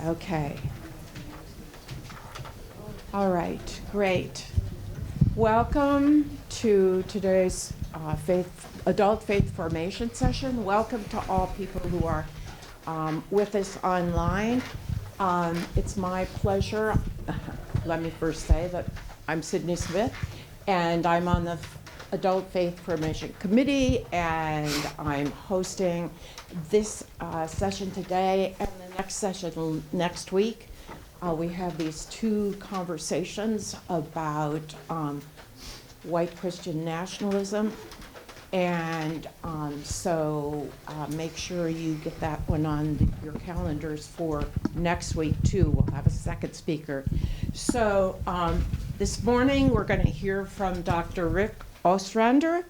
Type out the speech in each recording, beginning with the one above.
Okay. All right, great. Welcome to today's adult faith formation session. Welcome to all people who are with us online. It's my pleasure. Let me first say that I'm Sid Smith, and I'm on the Adult Faith Formation Committee, and I'm hosting this session today and the next session next week. We have these two conversations about white Christian nationalism, and so make sure you get that one on your calendars for next week too. We'll have a second speaker. So this morning we're going to hear from Dr. Rick Ostrander,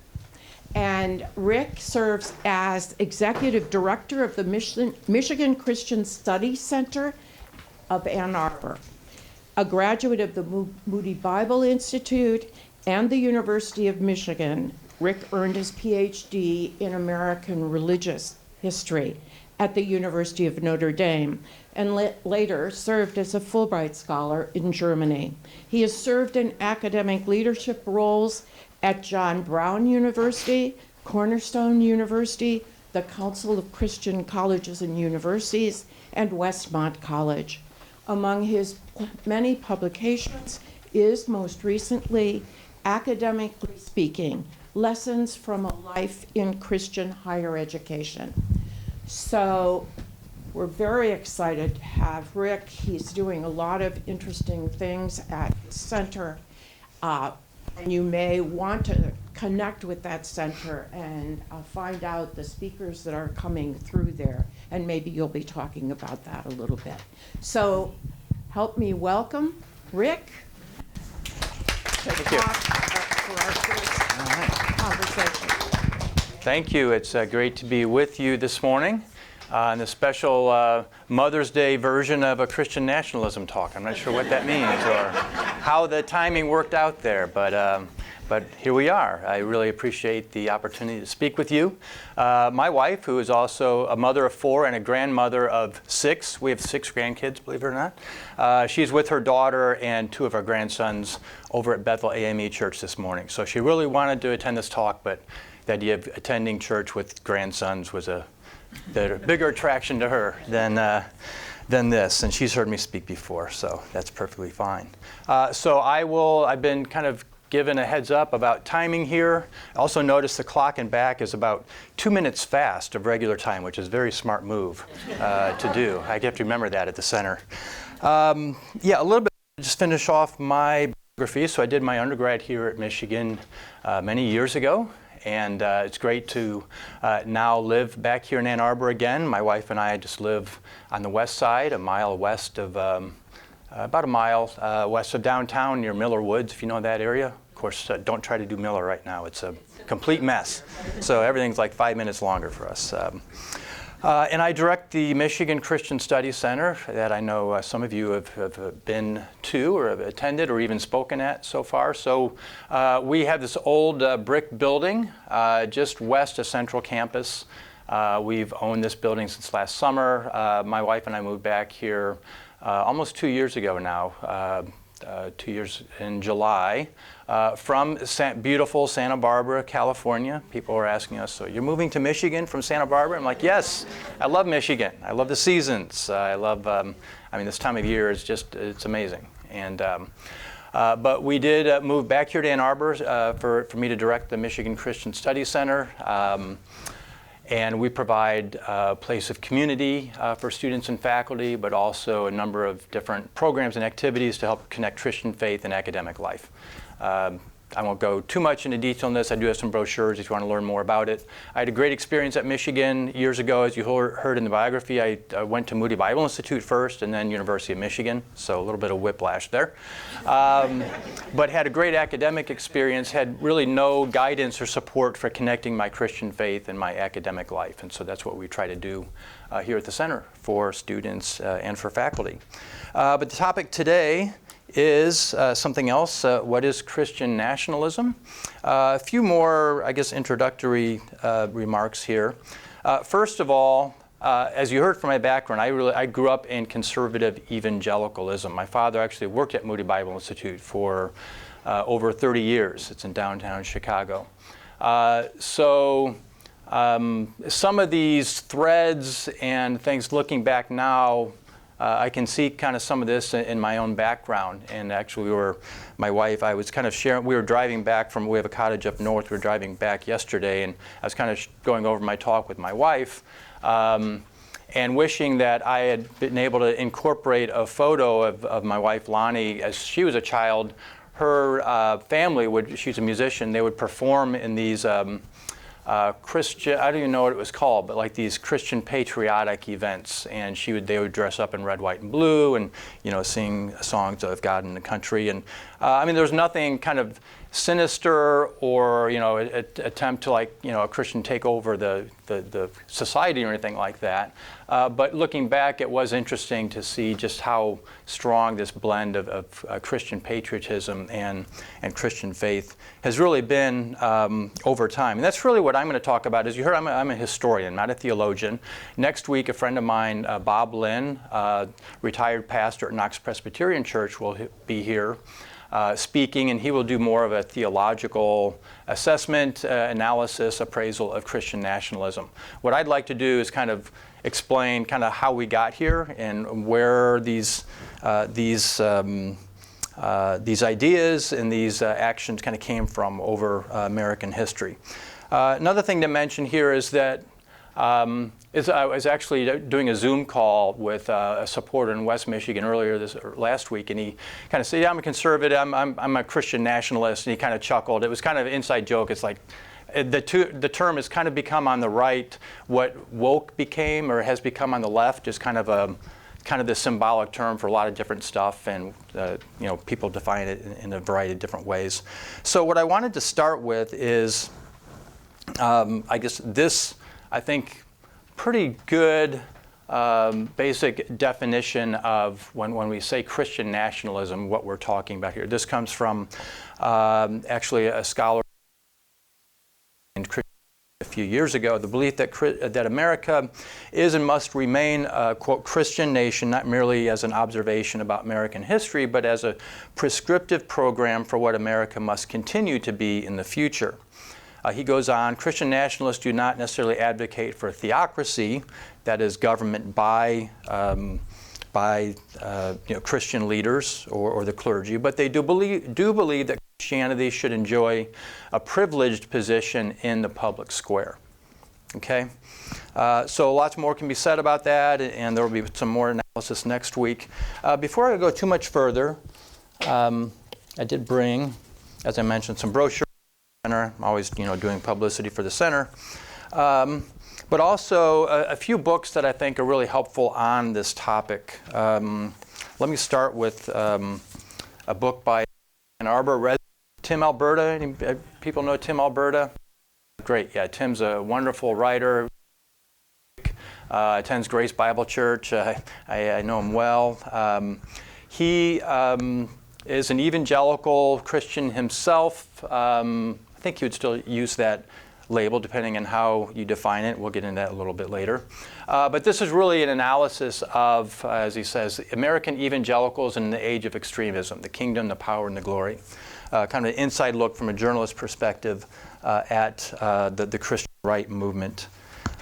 and Rick serves as Executive Director of the Michigan Christian Studies Center of Ann Arbor. A graduate of the Moody Bible Institute and the University of Michigan, Rick earned his PhD in American religious history at the University of Notre Dame, and later served as a Fulbright Scholar in Germany. He has served in academic leadership roles at John Brown University, Cornerstone University, the Council of Christian Colleges and Universities, and Westmont College. Among his many publications is most recently Academically Speaking, Lessons from a Life in Christian Higher Education. So we're very excited to have Rick. He's doing a lot of interesting things at the center. And you may want to connect with that center and find out the speakers that are coming through there. And maybe you'll be talking about that a little bit. So help me welcome Rick to talk for our first conversation. Thank you. It's great to be with you this morning on the special Mother's Day version of a Christian nationalism talk. I'm not sure what that means or how the timing worked out there, but here we are. I really appreciate the opportunity to speak with you. My wife, who is also a mother of 4 and a grandmother of 6, we have 6 grandkids, believe it or not. She's with her daughter and 2 of our grandsons over at Bethel AME Church this morning. So she really wanted to attend this talk, but the idea of attending church with grandsons was the bigger attraction to her than this, and she's heard me speak before, so that's perfectly fine. So I've been kind of given a heads up about timing here. Also notice the clock in back is about 2 minutes fast of regular time, which is a very smart move to do. I have to remember that at the center. A little bit, just finish off my biography. So I did my undergrad here at Michigan many years ago. And it's great to now live back here in Ann Arbor again. My wife and I just live on the west side, a mile west of, about a mile west of downtown near Miller Woods, if you know that area. Of course, don't try to do Miller right now. It's a complete mess. So everything's like 5 minutes longer for us. And I direct the Michigan Christian Studies Center that I know some of you have been to or have attended or even spoken at so far. So we have this old brick building just west of Central Campus. We've owned this building since last summer. My wife and I moved back here almost 2 years ago now, 2 years in July, from beautiful Santa Barbara, California. People are asking us, so you're moving to Michigan from Santa Barbara? I'm like, yes, I love Michigan. I love the seasons. I love, this time of year is just, it's amazing. And but we did move back here to Ann Arbor for me to direct the Michigan Christian Studies Center. And we provide a place of community for students and faculty, but also a number of different programs and activities to help connect Christian faith and academic life. I won't go too much into detail on this. I do have some brochures if you want to learn more about it. I had a great experience at Michigan years ago. As you heard in the biography, I went to Moody Bible Institute first and then University of Michigan, so a little bit of whiplash there. But had a great academic experience, had really no guidance or support for connecting my Christian faith and my academic life. And so that's what we try to do here at the center for students and for faculty. But the topic today is something else. What is Christian nationalism? A few more, I guess, introductory remarks here. First of all, as you heard from my background, I grew up in conservative evangelicalism. My father actually worked at Moody Bible Institute for over 30 years. It's in downtown Chicago. So some of these threads and things looking back now, I can see kind of some of this in my own background. And actually my wife, I was kind of sharing, we were driving back we have a cottage up north, we were driving back yesterday, and I was kind of going over my talk with my wife, and wishing that I had been able to incorporate a photo of my wife Lonnie as she was a child. Her family she's a musician, they would perform in these Christian, I don't even know what it was called, but like these Christian patriotic events, and they would dress up in red, white, and blue, and sing songs of God and the country. And I mean, there's nothing kind of sinister or attempt to a Christian take over the society or anything like that. But looking back, it was interesting to see just how strong this blend of Christian patriotism and Christian faith has really been over time. And that's really what I'm going to talk about. As you heard, I'm a historian, not a theologian. Next week, a friend of mine, Bob Lynn, retired pastor at Knox Presbyterian Church, will be here speaking, and he will do more of a theological assessment, analysis, appraisal of Christian nationalism. What I'd like to do is kind of explain kind of how we got here and where these ideas and these actions kind of came from over American history. Another thing to mention here is that I was actually doing a Zoom call with a supporter in West Michigan last week, and he kind of said, "Yeah, I'm a conservative. I'm a Christian nationalist," and he kind of chuckled. It was kind of an inside joke. It's like the term has kind of become on the right what woke became or has become on the left, is kind of the symbolic term for a lot of different stuff, and people define it in a variety of different ways. So what I wanted to start with is, I guess this, I think, pretty good basic definition of when we say Christian nationalism, what we're talking about here. This comes from actually a scholar a few years ago, the belief that America is and must remain a, quote, Christian nation, not merely as an observation about American history, but as a prescriptive program for what America must continue to be in the future. He goes on, Christian nationalists do not necessarily advocate for theocracy, that is government by Christian leaders or the clergy, but they do believe that Christianity should enjoy a privileged position in the public square. Okay? So lots more can be said about that, and there will be some more analysis next week. Before I go too much further, I did bring, as I mentioned, some brochures. I'm always, doing publicity for the center, but also a few books that I think are really helpful on this topic. Let me start with a book by an Arbor resident, Tim Alberta. Any people know Tim Alberta? Great, yeah. Tim's a wonderful writer. Attends Grace Bible Church. I know him well. He is an evangelical Christian himself. I think he would still use that label depending on how you define it. We'll get into that a little bit later. But this is really an analysis of, as he says, American evangelicals in the age of extremism, the kingdom, the power, and the glory. Kind of an inside look from a journalist perspective at the Christian right movement.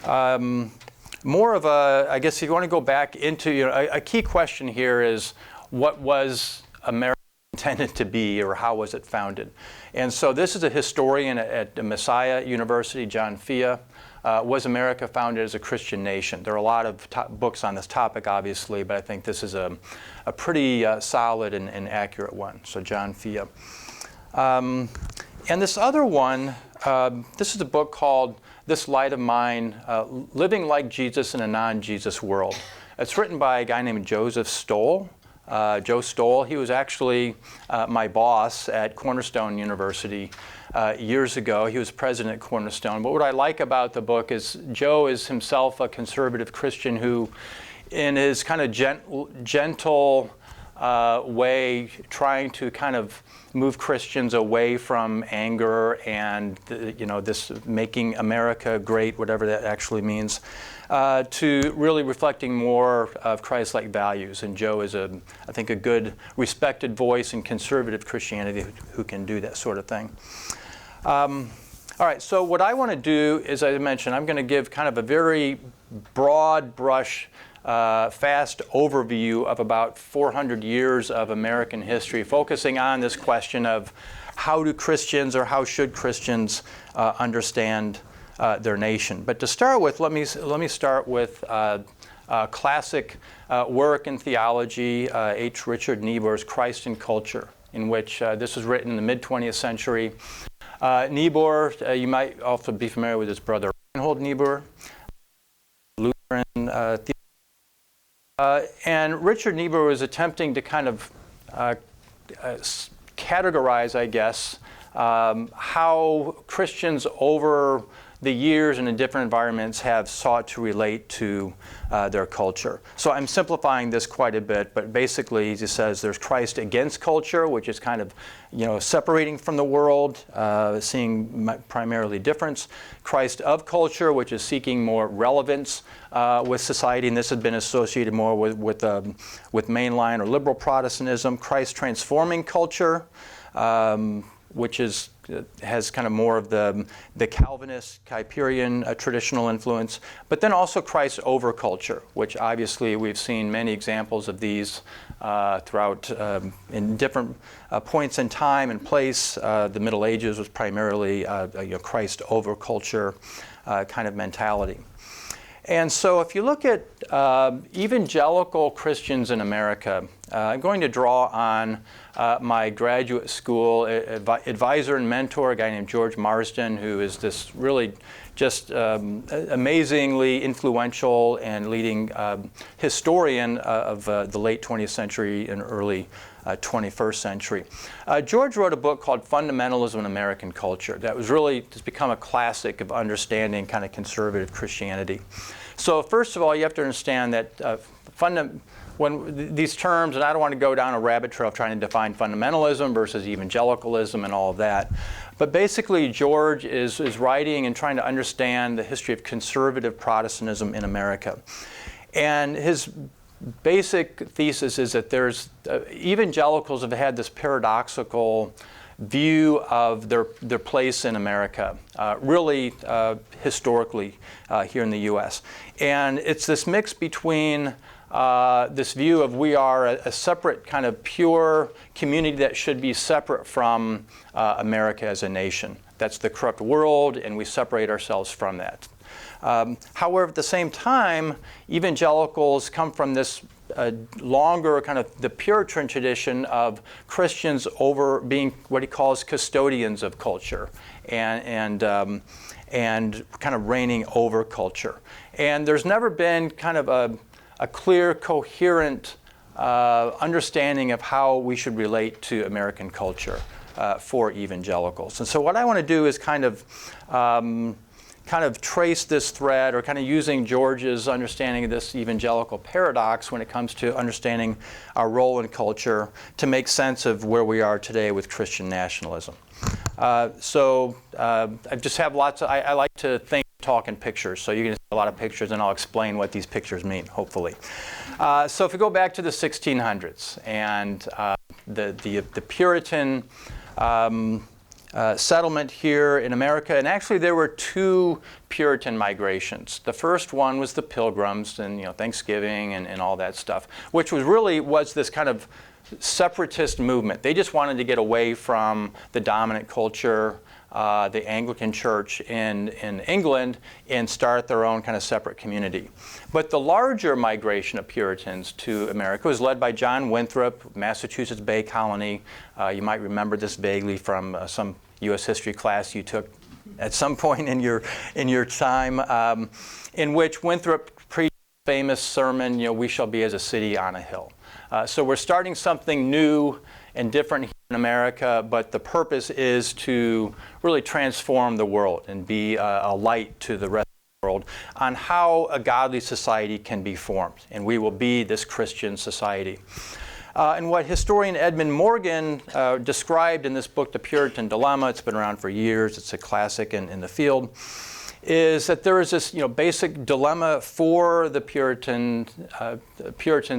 More of I guess if you want to go back into, a key question here is, what was America intended to be, or how was it founded? And so this is a historian at the Messiah University, John Fia. Was America founded as a Christian nation? There are a lot of books on this topic, obviously, but I think this is a pretty solid and accurate one. So John Fia. And this other one, this is a book called This Light of Mine, Living Like Jesus in a Non-Jesus World. It's written by a guy named Joseph Stoll. Joe Stoll, he was actually my boss at Cornerstone University years ago. He was president at Cornerstone. But what I like about the book is Joe is himself a conservative Christian who, in his kind of gentle way, trying to kind of move Christians away from anger and this making America great, whatever that actually means, to really reflecting more of Christ-like values. And Joe is, I think, a good, respected voice in conservative Christianity who can do that sort of thing. All right, so what I want to do is, as I mentioned, I'm going to give kind of a very broad brush, fast overview of about 400 years of American history, focusing on this question of how do Christians or how should Christians understand their nation. But to start with, let me start with classic work in theology, H. Richard Niebuhr's Christ and Culture, in which this was written in the mid-20th century. Niebuhr, you might also be familiar with his brother Reinhold Niebuhr, Lutheran and Richard Niebuhr was attempting to kind of categorize, I guess, how Christians over the years and in different environments have sought to relate to their culture. So I'm simplifying this quite a bit, but basically he says there's Christ against culture, which is kind of, separating from the world, seeing primarily difference. Christ of culture, which is seeking more relevance with society, and this has been associated more with mainline or liberal Protestantism. Christ transforming culture, which has kind of more of the Calvinist, Kuyperian traditional influence, but then also Christ over culture, which obviously we've seen many examples of these throughout in different points in time and place. The Middle Ages was primarily Christ over culture kind of mentality. And so if you look at evangelical Christians in America, I'm going to draw on my graduate school advisor and mentor, a guy named George Marsden, who is this really just amazingly influential and leading historian of the late 20th century and early 21st century. George wrote a book called Fundamentalism in American Culture that was really just become a classic of understanding kind of conservative Christianity. So first of all, you have to understand that when these terms, and I don't want to go down a rabbit trail trying to define fundamentalism versus evangelicalism and all of that, but basically George is writing and trying to understand the history of conservative Protestantism in America. And his basic thesis is that there's evangelicals have had this paradoxical view of their place in America, really historically here in the U.S. And it's this mix between this view of we are a separate kind of pure community that should be separate from America as a nation. That's the corrupt world, and we separate ourselves from that. However, at the same time, evangelicals come from this longer kind of the Puritan tradition of Christians over being what he calls custodians of culture and kind of reigning over culture. And there's never been kind of a clear, coherent understanding of how we should relate to American culture for evangelicals. And so what I want to do is kind of trace this thread, or kind of using George's understanding of this evangelical paradox when it comes to understanding our role in culture to make sense of where we are today with Christian nationalism. I just have lots of, I like to think, talk in pictures, so you can see a lot of pictures and I'll explain what these pictures mean, hopefully. So if we go back to the 1600s and the Puritan settlement here in America, and actually there were two Puritan migrations. The first one was the Pilgrims and Thanksgiving and all that stuff, which was this kind of separatist movement. They just wanted to get away from the dominant culture, the Anglican Church in England, and start their own kind of separate community. But the larger migration of Puritans to America was led by John Winthrop, Massachusetts Bay Colony. You might remember this vaguely from some U.S. history class you took at some point in your time, in which Winthrop preached a famous sermon, "We shall be as a city on a hill." So we're starting something new and different here in America, but the purpose is to really transform the world and be a light to the rest of the world on how a godly society can be formed. And we will be this Christian society. And what historian Edmund Morgan described in this book, The Puritan Dilemma, it's been around for years, it's a classic in the field, is that there is this basic dilemma for the Puritans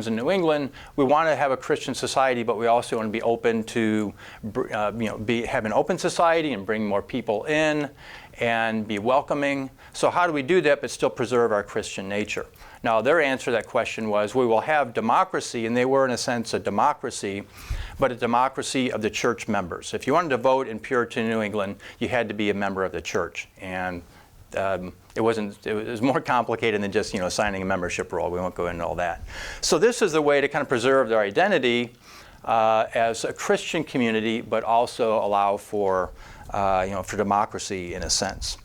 in New England. We want to have a Christian society, but we also want to be open to have an open society and bring more people in and be welcoming. So how do we do that but still preserve our Christian nature? Now, their answer to that question was, we will have democracy, and they were in a sense a democracy, but a democracy of the church members. If you wanted to vote in Puritan New England, you had to be a member of the church. And it was more complicated than just signing a membership roll. We won't go into all that. So this is the way to kind of preserve their identity as a Christian community, but also allow for democracy in a sense.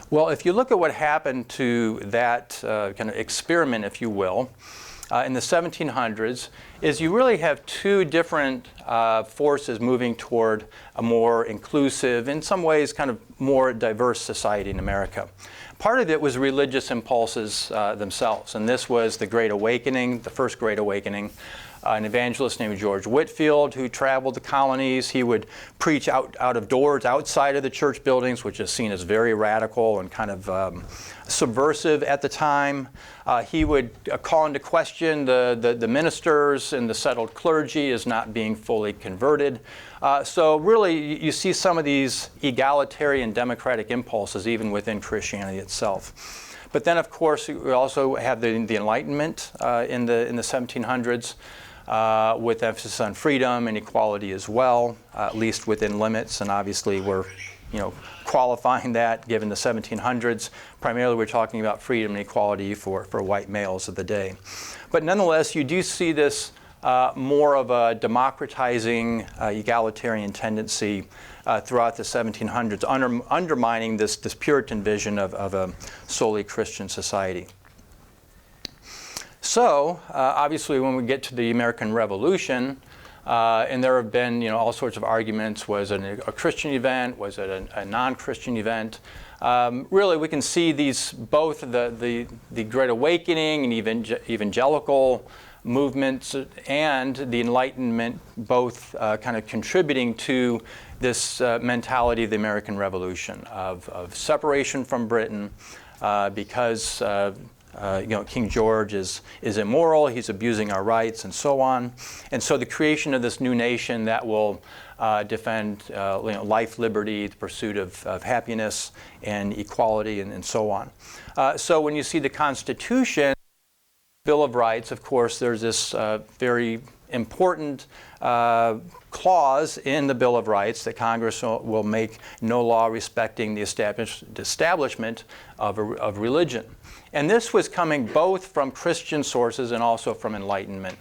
Well, if you look at what happened to that kind of experiment, if you will, in the 1700s, is you really have two different forces moving toward a more inclusive, in some ways kind of more diverse society in America. Part of it was religious impulses themselves, and this was the Great Awakening, the first Great Awakening. An evangelist named George Whitefield who traveled the colonies. He would preach out of doors, outside of the church buildings, which is seen as very radical and kind of subversive at the time. He would call into question the ministers and the settled clergy as not being fully converted. So really, you see some of these egalitarian democratic impulses even within Christianity itself. But then, of course, we also have the Enlightenment in the 1700s. With emphasis on freedom and equality as well, at least within limits. And obviously we're, qualifying that given the 1700s. Primarily we're talking about freedom and equality for white males of the day. But nonetheless, you do see this more of a democratizing, egalitarian tendency throughout the 1700s, undermining this Puritan vision of a solely Christian society. So, obviously, when we get to the American Revolution, and there have been, all sorts of arguments, was it a Christian event, was it a non-Christian event? Really, we can see these, both the Great Awakening and evangelical movements and the Enlightenment, both kind of contributing to this mentality of the American Revolution, of separation from Britain, because King George is immoral, he's abusing our rights, and so on. And so the creation of this new nation that will defend life, liberty, the pursuit of happiness and equality, and so on. So when you see the Constitution, Bill of Rights, of course, there's this very important clause in the Bill of Rights that Congress will make no law respecting the establishment of religion. And this was coming both from Christian sources and also from Enlightenment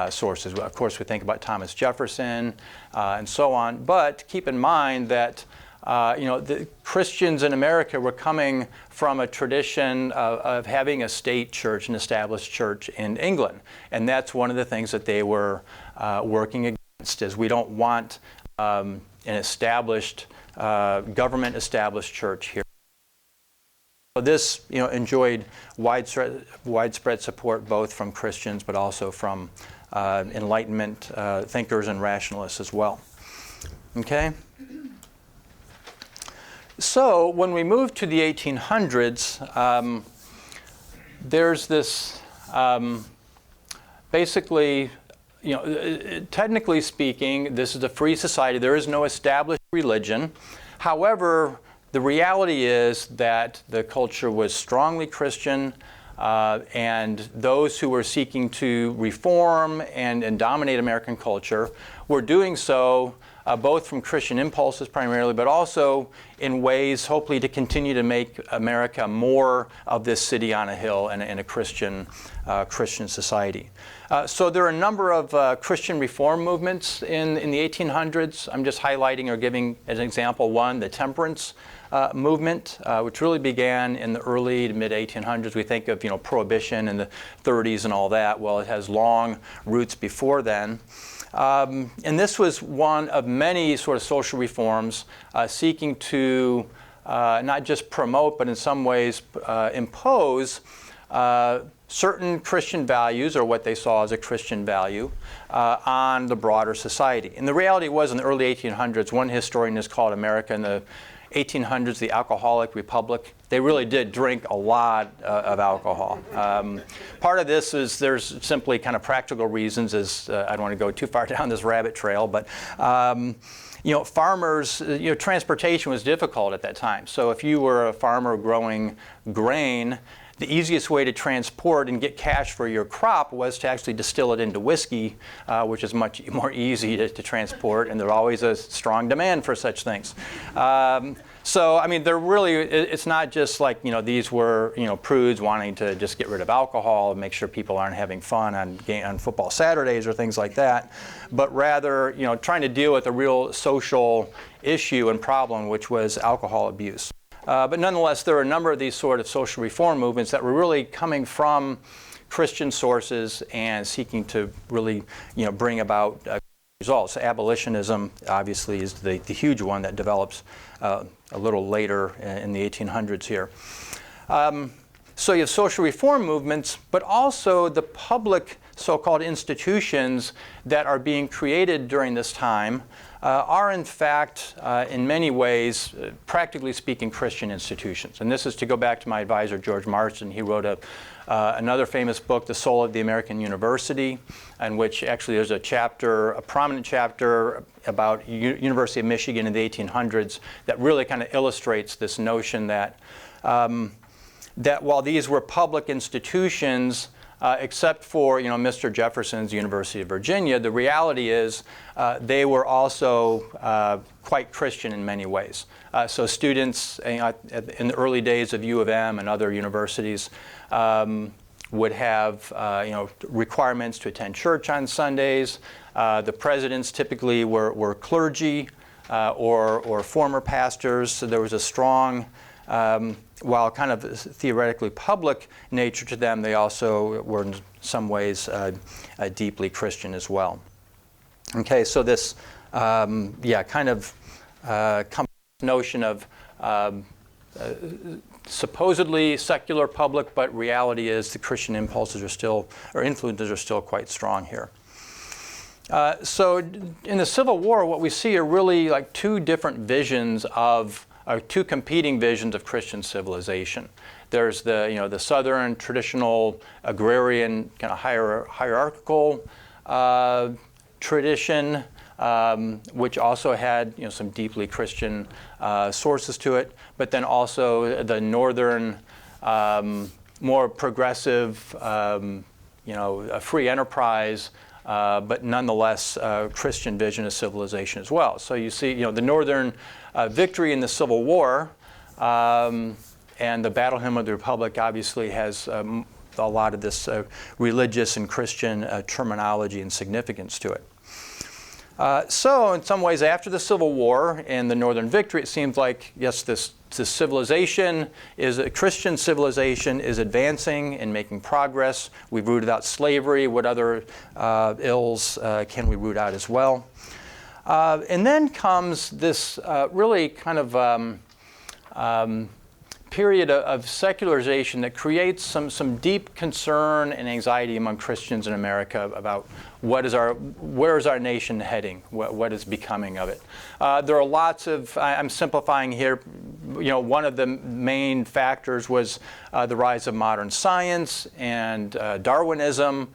sources. Of course, we think about Thomas Jefferson and so on. But keep in mind that the Christians in America were coming from a tradition of having a state church, an established church in England. And that's one of the things that they were working against, is we don't want an established, government-established church here. So this, enjoyed widespread support both from Christians, but also from Enlightenment thinkers and rationalists as well. Okay? So when we move to the 1800s, there's this basically, technically speaking, this is a free society. There is no established religion. However, the reality is that the culture was strongly Christian, and those who were seeking to reform and dominate American culture were doing so both from Christian impulses primarily, but also in ways hopefully to continue to make America more of this city on a hill and a Christian society. So there are a number of Christian reform movements in the 1800s. I'm just highlighting or giving as an example one, the temperance movement, which really began in the early to mid-1800s. We think of Prohibition in the 30s and all that. Well, it has long roots before then. And this was one of many sort of social reforms seeking to not just promote, but in some ways impose certain Christian values, or what they saw as a Christian value, on the broader society. And the reality was, in the early 1800s, one historian has called America in the 1800s the alcoholic republic. They really did drink a lot of alcohol. Part of this is there's simply kind of practical reasons, as I don't want to go too far down this rabbit trail, but farmers, transportation was difficult at that time. So if you were a farmer growing grain, the easiest way to transport and get cash for your crop was to actually distill it into whiskey, which is much more easy to transport, and there's always a strong demand for such things. So, I mean, they're really, it's not just like, these were, prudes wanting to just get rid of alcohol and make sure people aren't having fun on football Saturdays or things like that, but rather, trying to deal with a real social issue and problem, which was alcohol abuse. But nonetheless, there are a number of these sort of social reform movements that were really coming from Christian sources and seeking to really, bring about results. Abolitionism, obviously, is the huge one that develops a little later in the 1800s here. So you have social reform movements, but also the public so-called institutions that are being created during this time are in fact, in many ways, practically speaking, Christian institutions. And this is to go back to my advisor, George Marsden. He wrote another famous book, The Soul of the American University, in which actually there's a prominent chapter about University of Michigan in the 1800s that really kind of illustrates this notion that while these were public institutions, except for Mr. Jefferson's University of Virginia, the reality is they were also quite Christian in many ways. So students in the early days of U of M and other universities would have requirements to attend church on Sundays. The presidents typically were clergy or former pastors. So there was a strong while kind of theoretically public nature to them, they also were in some ways deeply Christian as well. Okay, so this, notion of supposedly secular public, but reality is the Christian impulses are still, or influences are still quite strong here. So in the Civil War, what we see are really like two different visions of two competing visions of Christian civilization. There's the Southern traditional agrarian kind of hierarchical tradition, which also had some deeply Christian sources to it, but then also the Northern, more progressive, free enterprise, but nonetheless Christian vision of civilization as well. So you see, the Northern victory in the Civil War and the Battle Hymn of the Republic obviously has a lot of this religious and Christian terminology and significance to it. So in some ways, after the Civil War and the Northern victory, it seems like, yes, this civilization is a Christian civilization is advancing and making progress. We've rooted out slavery. What other ills can we root out as well? And then comes this really kind of period of secularization that creates some deep concern and anxiety among Christians in America about where is our nation heading? What is becoming of it? There are lots of, I'm simplifying here, one of the main factors was the rise of modern science and Darwinism,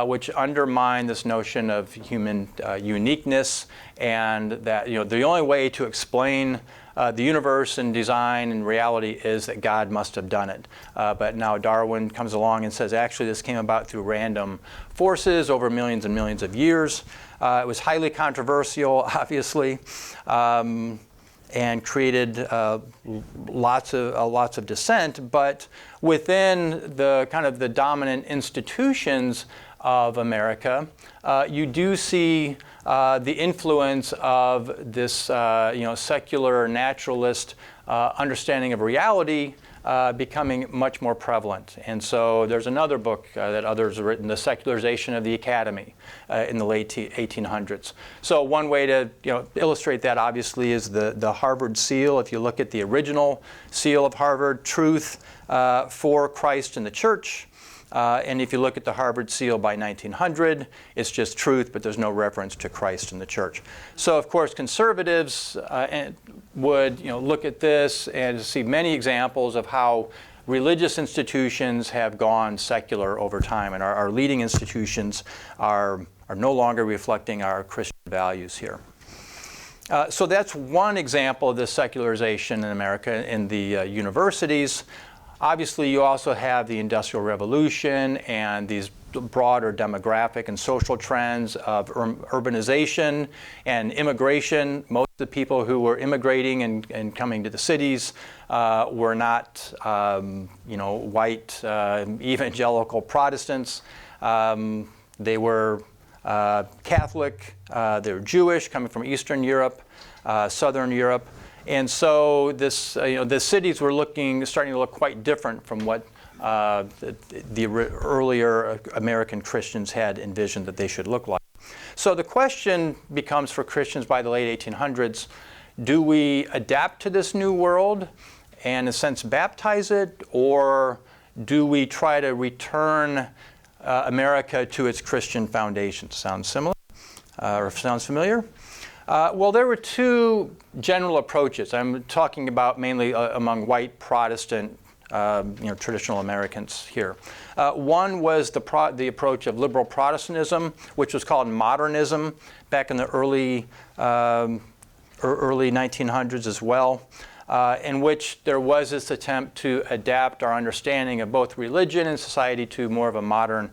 which undermine this notion of human uniqueness, and that the only way to explain the universe and design and reality is that God must have done it. But now Darwin comes along and says, actually, this came about through random forces over millions and millions of years. It was highly controversial, obviously, and created lots of dissent. But within the kind of the dominant institutions of America, you do see the influence of this secular naturalist understanding of reality becoming much more prevalent. And so there's another book that others have written, The Secularization of the Academy, in the late 1800s. So one way to illustrate that obviously is the Harvard seal. If you look at the original seal of Harvard, truth for Christ and the church. And if you look at the Harvard seal by 1900, it's just truth, but there's no reference to Christ and the church. So, of course, conservatives would look at this and see many examples of how religious institutions have gone secular over time, and our leading institutions are no longer reflecting our Christian values here. So that's one example of this secularization in America in the universities. Obviously, you also have the Industrial Revolution and these broader demographic and social trends of urbanization and immigration. Most of the people who were immigrating and coming to the cities were not, white evangelical Protestants. They were Catholic. They were Jewish, coming from Eastern Europe, Southern Europe. And so the cities were starting to look quite different from what the earlier American Christians had envisioned that they should look like. So the question becomes for Christians by the late 1800s, do we adapt to this new world and in a sense baptize it, or do we try to return America to its Christian foundations? Sounds similar? Or sounds familiar? Well, there were two general approaches. I'm talking about mainly among white Protestant, traditional Americans here. One was the approach of liberal Protestantism, which was called modernism back in the early 1900s as well, in which there was this attempt to adapt our understanding of both religion and society to more of a modern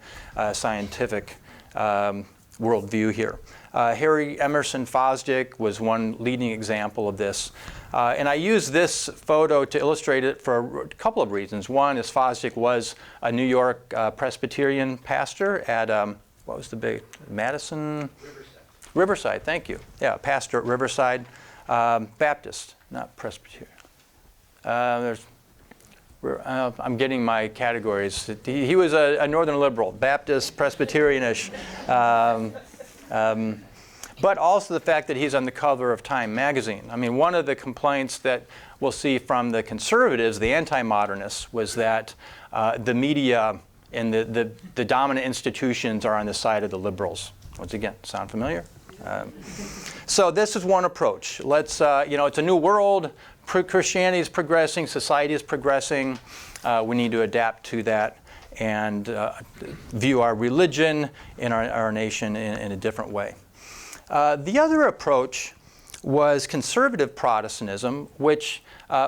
scientific worldview here. Harry Emerson Fosdick was one leading example of this. And I use this photo to illustrate it for a couple of reasons. One is Fosdick was a New York Presbyterian pastor at, what was the big, Madison? Riverside, thank you. Yeah, pastor at Riverside. Baptist, not Presbyterian. I'm getting my categories. He was a Northern liberal, Baptist, Presbyterian-ish. But also the fact that he's on the cover of Time magazine. I mean, one of the complaints that we'll see from the conservatives, the anti-modernists, was that the media and the dominant institutions are on the side of the liberals. Once again, sound familiar? So this is one approach. Let's, it's a new world. Christianity is progressing. Society is progressing. We need to adapt to that and view our religion and our nation in a different way. The other approach was conservative Protestantism, which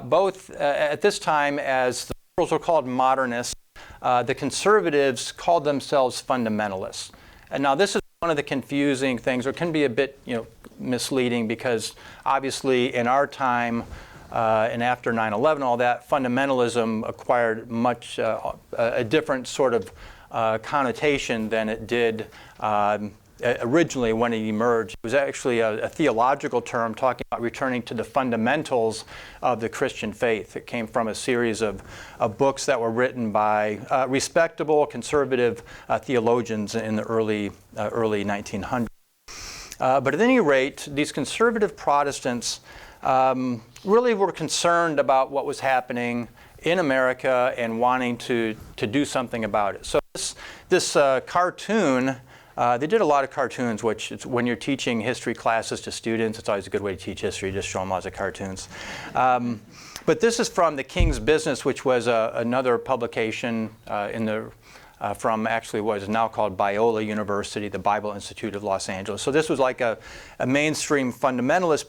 both at this time, as the liberals were called modernists, the conservatives called themselves fundamentalists. And now this is one of the confusing things, or can be a bit misleading, because obviously in our time and after 9/11, all that, fundamentalism acquired much a different sort of connotation than it did originally when it emerged. It was actually a theological term talking about returning to the fundamentals of the Christian faith. It came from a series of books that were written by respectable conservative theologians in the early 1900s. But at any rate, these conservative Protestants really were concerned about what was happening in America and wanting to do something about it. So this cartoon, they did a lot of cartoons, which when you're teaching history classes to students, it's always a good way to teach history, just show them lots of cartoons. But this is from The King's Business, which was another publication from actually what is now called Biola University, the Bible Institute of Los Angeles. So this was like a mainstream fundamentalist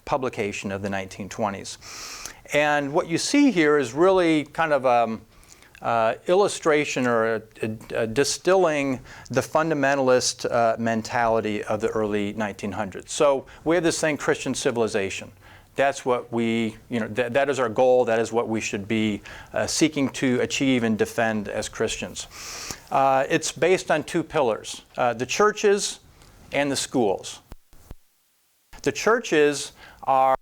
publication of the 1920s. And what you see here is really kind of illustration or distilling the fundamentalist mentality of the early 1900s. So we have this thing, Christian civilization. That's what we, that is our goal. That is what we should be seeking to achieve and defend as Christians. It's based on two pillars, the churches and the schools. The churches are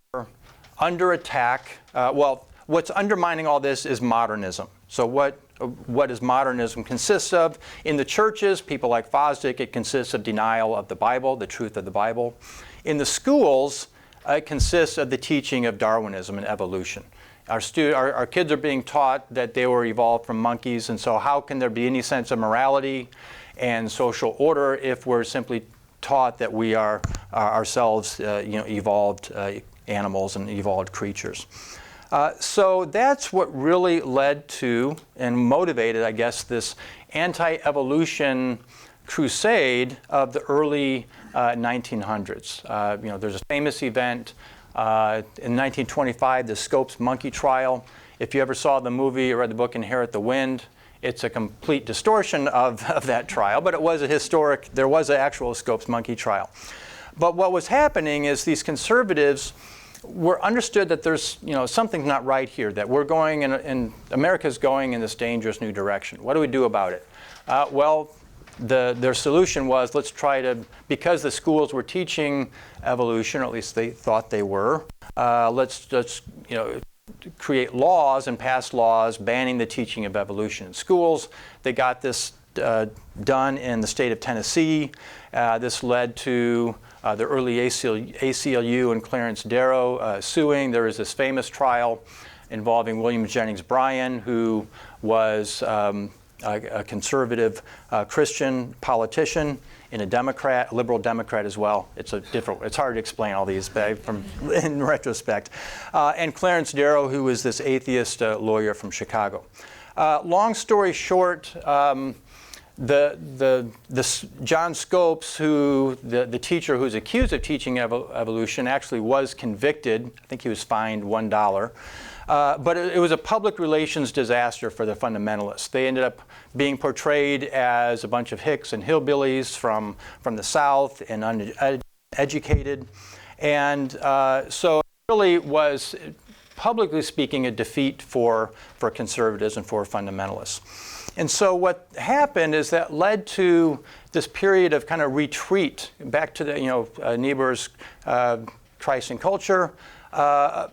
under attack. Well, what's undermining all this is modernism. So what does modernism consist of? In the churches, people like Fosdick, it consists of denial of the Bible, the truth of the Bible. In the schools, it consists of the teaching of Darwinism and evolution. Our kids are being taught that they were evolved from monkeys, and so how can there be any sense of morality and social order if we're simply taught that we are ourselves evolved animals and evolved creatures? So that's what really led to and motivated, I guess, this anti-evolution crusade of the early 1900s. There's a famous event in 1925, the Scopes monkey trial. If you ever saw the movie or read the book Inherit the Wind, it's a complete distortion of that trial, but it was there was an actual Scopes monkey trial. But what was happening is these conservatives were understood that there's, something's not right here, that we're going and America's going in this dangerous new direction. What do we do about it? Their solution was, let's try to, because the schools were teaching evolution, or at least they thought they were, let's just, create laws and pass laws banning the teaching of evolution in schools. They got this done in the state of Tennessee. This led to the early ACLU and Clarence Darrow suing. There was this famous trial involving William Jennings Bryan, who was a conservative Christian politician and a liberal Democrat as well. It's hard to explain all these in retrospect. And Clarence Darrow, who was this atheist lawyer from Chicago. Long story short, John Scopes, the teacher who's accused of teaching evolution, actually was convicted. I think he was fined $1. But it was a public relations disaster for the fundamentalists. They ended up being portrayed as a bunch of hicks and hillbillies from the South and uneducated. And so it really was, publicly speaking, a defeat for conservatives and for fundamentalists. And so what happened is that led to this period of kind of retreat back to the, Niebuhr's Christ and Culture,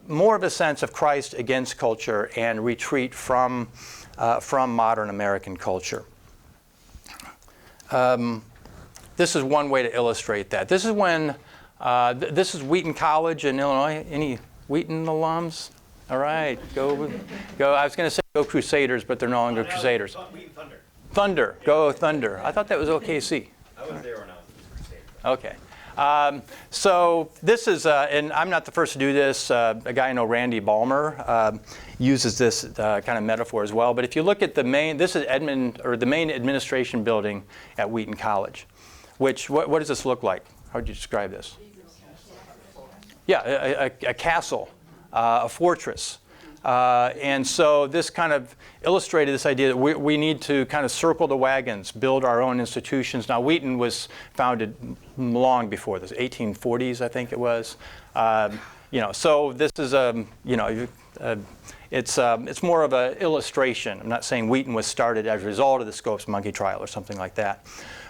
more of a sense of Christ against culture and retreat from modern American culture. This is one way to illustrate that. This is when, this is Wheaton College in Illinois. Any Wheaton alums? All right, go. I was going to say go Crusaders, but they're no longer Crusaders. Wheaton Thunder. Thunder, go Thunder. I thought that was OKC. I was there when I was Crusaders. Okay. So this is, and I'm not the first to do this. A guy I know, Randy Ballmer, uses this kind of metaphor as well. But if you look at the main administration building at Wheaton College, which, what does this look like? How would you describe this? Yeah, a castle, a fortress. And so this kind of illustrated this idea that we need to kind of circle the wagons, build our own institutions. Now, Wheaton was founded long before this, 1840s, I think it was. So this is it's more of an illustration. I'm not saying Wheaton was started as a result of the Scopes monkey trial or something like that.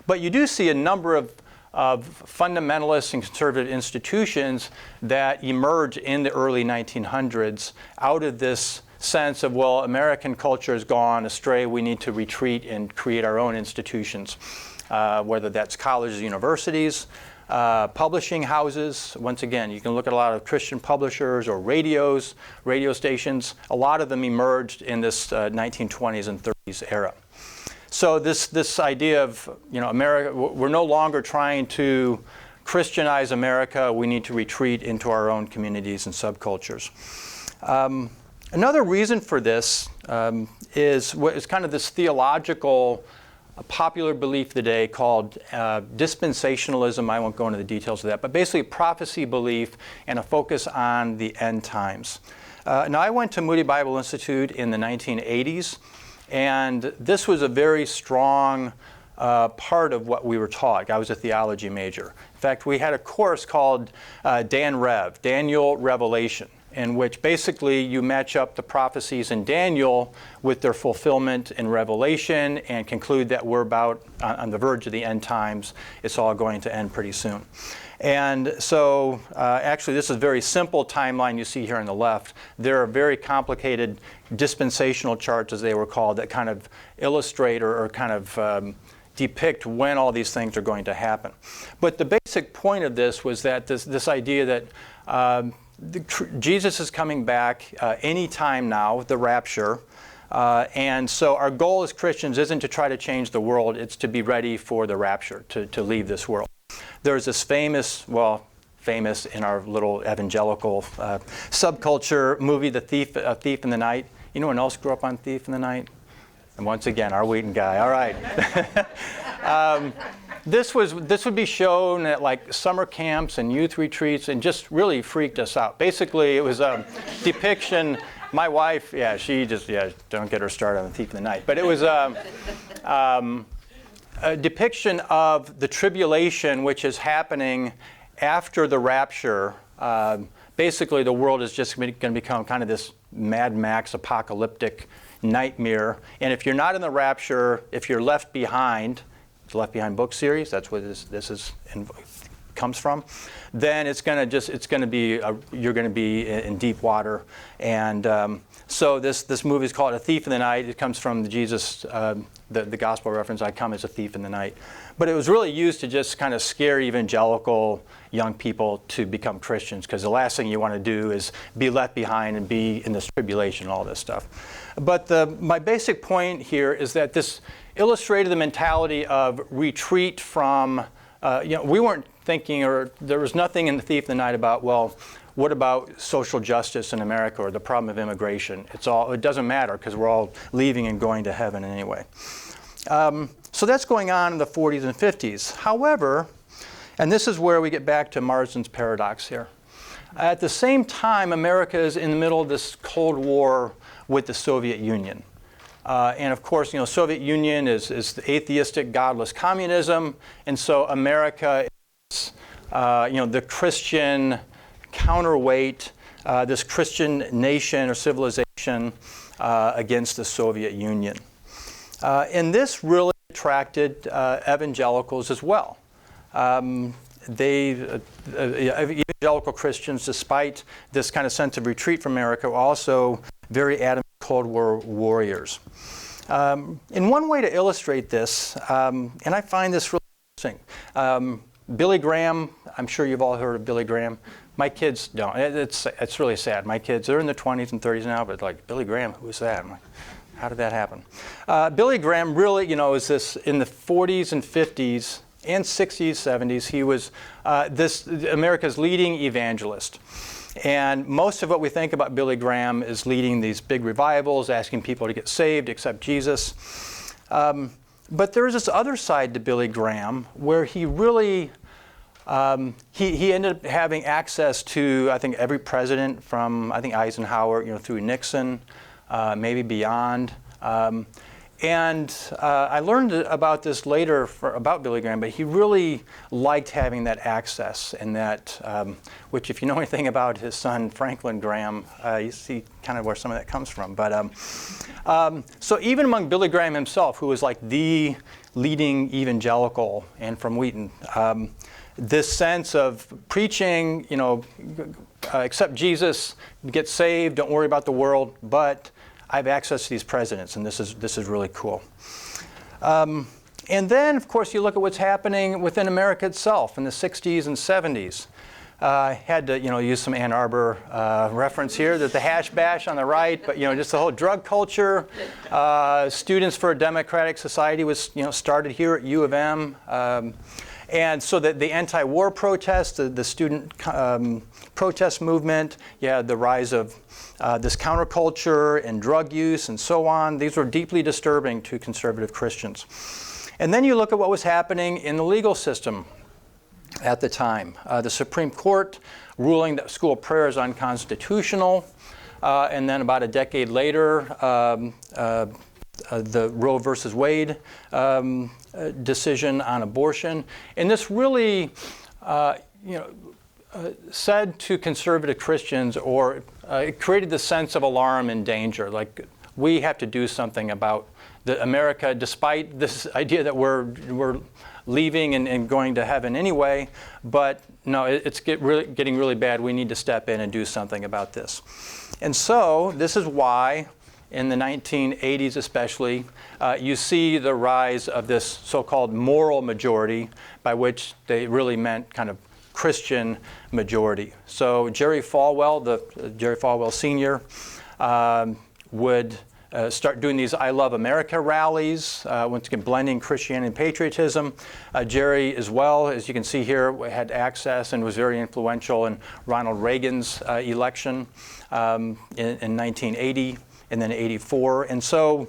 But you do see a number of fundamentalist and conservative institutions that emerge in the early 1900s out of this sense of, well, American culture has gone astray, we need to retreat and create our own institutions, whether that's colleges, universities, publishing houses. Once again, you can look at a lot of Christian publishers or radio stations. A lot of them emerged in this 1920s and 30s era. So this idea of, America, we're no longer trying to Christianize America. We need to retreat into our own communities and subcultures. Another reason for this is kind of this theological popular belief today called dispensationalism. I won't go into the details of that, but basically prophecy belief and a focus on the end times. Now, I went to Moody Bible Institute in the 1980s. And this was a very strong part of what we were taught. I was a theology major. In fact, we had a course called Daniel Revelation. in which basically you match up the prophecies in Daniel with their fulfillment in Revelation and conclude that we're about on the verge of the end times. It's all going to end pretty soon. And so actually this is a very simple timeline you see here on the left. There are very complicated dispensational charts, as they were called, that kind of illustrate or kind of depict when all these things are going to happen. But the basic point of this was that this idea that Jesus is coming back any time now, the rapture. And so our goal as Christians isn't to try to change the world, it's to be ready for the rapture, to leave this world. There's this famous in our little evangelical subculture movie, The Thief in the Night. Anyone else grew up on Thief in the Night? And once again, our Wheaton guy. All right. This would be shown at like summer camps and youth retreats, and just really freaked us out. Basically, it was a depiction. My wife, don't get her started on The Thief in the Night. But it was a depiction of the tribulation, which is happening after the rapture. Basically, the world is just going to become kind of this Mad Max apocalyptic nightmare. And if you're not in the rapture, if you're left behind, the Left Behind book series, that's what this comes from, then you're going to be in deep water. And so this movie is called A Thief in the Night. It comes from Jesus, the gospel reference, I come as a thief in the night. But it was really used to just kind of scare evangelical young people to become Christians, because the last thing you want to do is be left behind and be in this tribulation and all this stuff. But my basic point here is that this illustrated the mentality of retreat from, we weren't thinking, or there was nothing in The Thief in the Night about, well, what about social justice in America or the problem of immigration? It doesn't matter, because we're all leaving and going to heaven anyway. So that's going on in the 40s and 50s. However, and this is where we get back to Marsden's paradox here. At the same time, America is in the middle of this Cold War with the Soviet Union. And of course, Soviet Union is the atheistic, godless communism. And so America is, the Christian counterweight, this Christian nation or civilization against the Soviet Union. And this really attracted evangelicals as well. Evangelical Christians, despite this kind of sense of retreat from America, were also very adamant Cold War warriors. In one way to illustrate this, and I find this really interesting, Billy Graham, I'm sure you've all heard of Billy Graham. My kids don't. It's really sad. My kids, they're in their 20s and 30s now, but like, Billy Graham, who is that? I'm like, how did that happen? Billy Graham really, is this in the 40s and 50s and 60s, 70s. He was America's leading evangelist. And most of what we think about Billy Graham is leading these big revivals, asking people to get saved, accept Jesus. But there's this other side to Billy Graham where he really, he ended up having access to, I think, every president from, I think, Eisenhower, through Nixon, maybe beyond. And I learned about this later about Billy Graham, but he really liked having that access, and that, which if you know anything about his son Franklin Graham, you see kind of where some of that comes from. But so even among Billy Graham himself, who was like the leading evangelical and from Wheaton, this sense of preaching, accept Jesus, get saved, don't worry about the world, but I have access to these presidents, and this is really cool. And then, of course, you look at what's happening within America itself in the 60s and 70s. I had to, use some Ann Arbor reference here. There's the hash bash on the right, but just the whole drug culture. Students for a Democratic Society was, started here at U of M. And so that the anti-war protests, the student protest movement, the rise of this counterculture and drug use and so on, these were deeply disturbing to conservative Christians. And then you look at what was happening in the legal system at the time. The Supreme Court ruling that school prayer is unconstitutional, and then about a decade later, the Roe versus Wade decision on abortion. And this really, said to conservative Christians, or it created the sense of alarm and danger. Like, we have to do something about America, despite this idea that we're leaving and going to heaven anyway. But no, it's getting really bad. We need to step in and do something about this. And so this is why, in the 1980s especially, you see the rise of this so-called moral majority, by which they really meant kind of Christian majority. So Jerry Falwell Sr. Would start doing these I Love America rallies, once again blending Christianity and patriotism. Jerry, as well, as you can see here, had access and was very influential in Ronald Reagan's election in 1980 and then 84. And so,